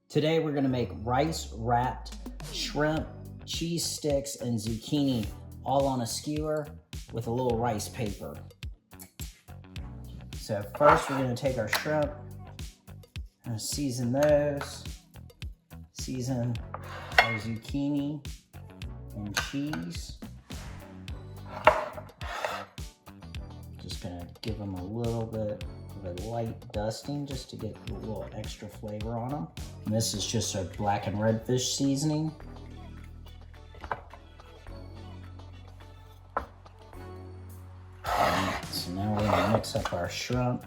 Today we're gonna make rice wrapped shrimp, cheese sticks, and zucchini all on a skewer with a little rice paper. So first we're gonna take our shrimp and season those, season our zucchini and cheese. Just gonna give them a little bit of a light dusting just to get a little extra flavor on them. And this is just our Blackened Redfish Seasoning. So now we're gonna mix up our shrimp.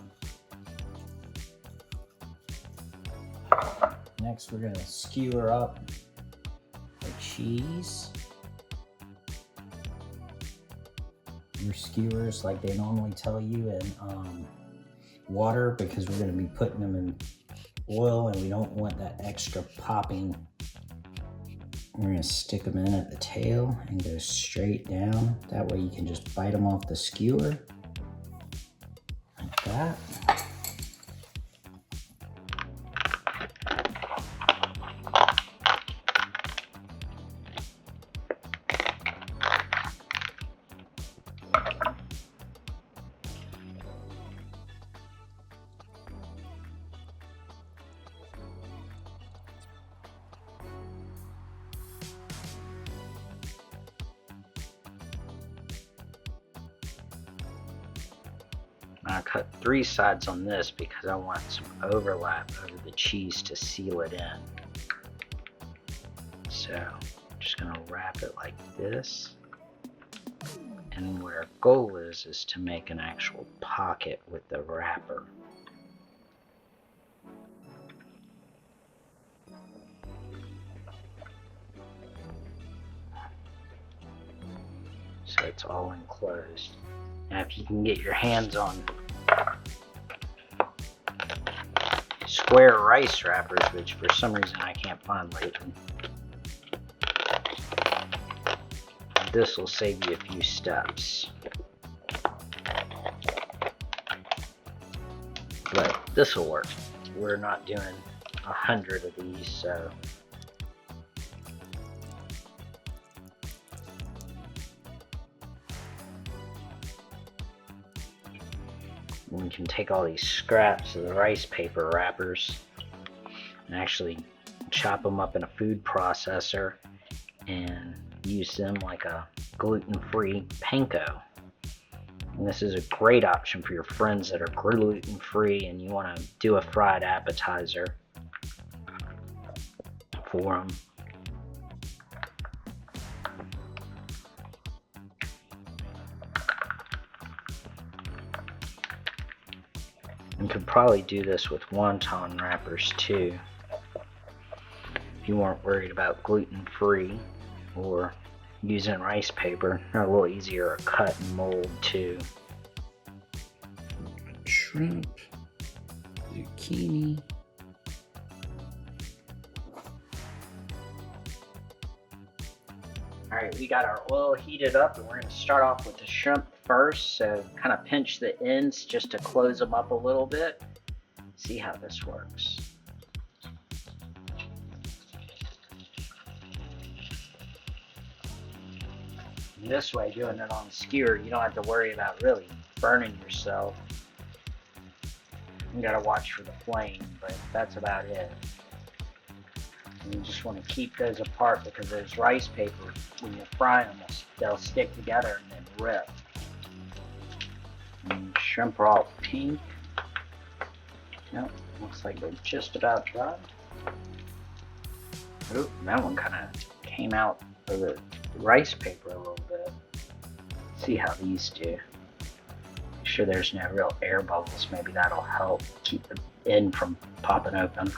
Next we're gonna skewer up the cheese. Your skewers, like they normally tell you, in water, because we're gonna be putting them in oil and we don't want that extra popping. We're gonna stick them in at the tail and go straight down. That way you can just bite them off the skewer, like that. I cut 3 sides on this because I want some overlap over the cheese to seal it in. So I'm just gonna wrap it like this. And where our goal is to make an actual pocket with the wrapper. So it's all enclosed. Now if you can get your hands on square rice wrappers, which for some reason I can't find lately, this will save you a few steps. But this will work. We're not doing 100 of these, so we can take all these scraps of the rice paper wrappers and actually chop them up in a food processor and use them like a gluten-free panko. And this is a great option for your friends that are gluten-free and you want to do a fried appetizer for them. You could probably do this with wonton wrappers too, if you weren't worried about gluten-free or using rice paper. They're a little easier to cut and mold too. Shrimp, zucchini. Alright, we got our oil heated up and we're going to start off with the shrimp first. So kind of pinch the ends just to close them up a little bit. See how this works. And this way, doing it on the skewer, you don't have to worry about really burning yourself. You gotta watch for the flame, but that's about it. And you just want to keep those apart because those rice paper, when you're frying them, they'll stick together and then rip. And shrimp are all pink. Nope, looks like they're just about done. Oop, that one kind of came out of the rice paper a little bit. See how these do. Make sure there's no real air bubbles. Maybe that'll help keep the end from popping open.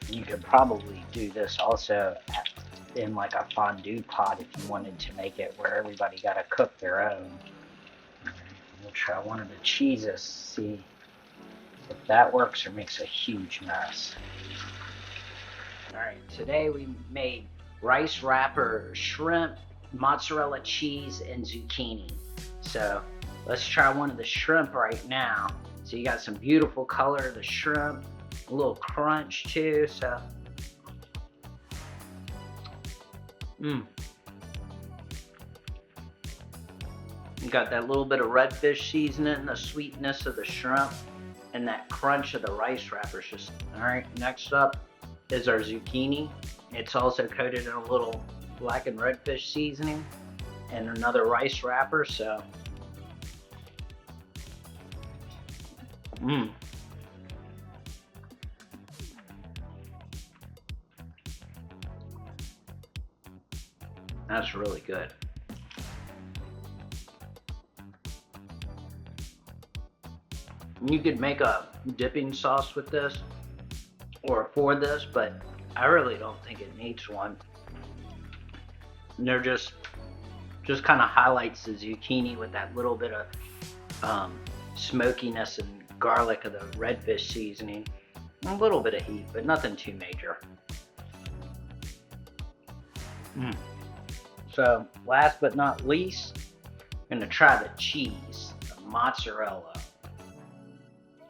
You could probably do this also in like a fondue pot if you wanted to make it where everybody got to cook their own. We'll try one of the cheeses, see if that works or makes a huge mess. Alright, today we made rice wrapper, shrimp, mozzarella cheese, and zucchini. So let's try one of the shrimp right now. So you got some beautiful color of the shrimp, a little crunch too. So, you got that little bit of redfish seasoning, the sweetness of the shrimp, and that crunch of the rice wrappers. Just all right. Next up is our zucchini. It's also coated in a little blackened redfish seasoning and another rice wrapper. So, that's really good. You could make a dipping sauce with this or for this, but I really don't think it needs one. And they're just kind of highlights the zucchini with that little bit of smokiness and garlic of the redfish seasoning. A little bit of heat, but nothing too major. So last but not least, I'm gonna try the cheese, the mozzarella.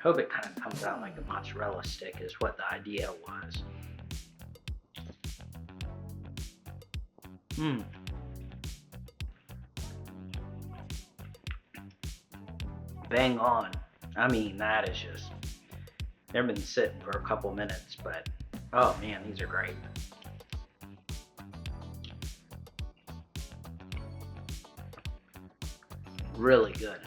Hope it kind of comes out like a mozzarella stick is what the idea was. Bang on. I mean, that is just, they've been sitting for a couple minutes, but oh man, these are great. Really good.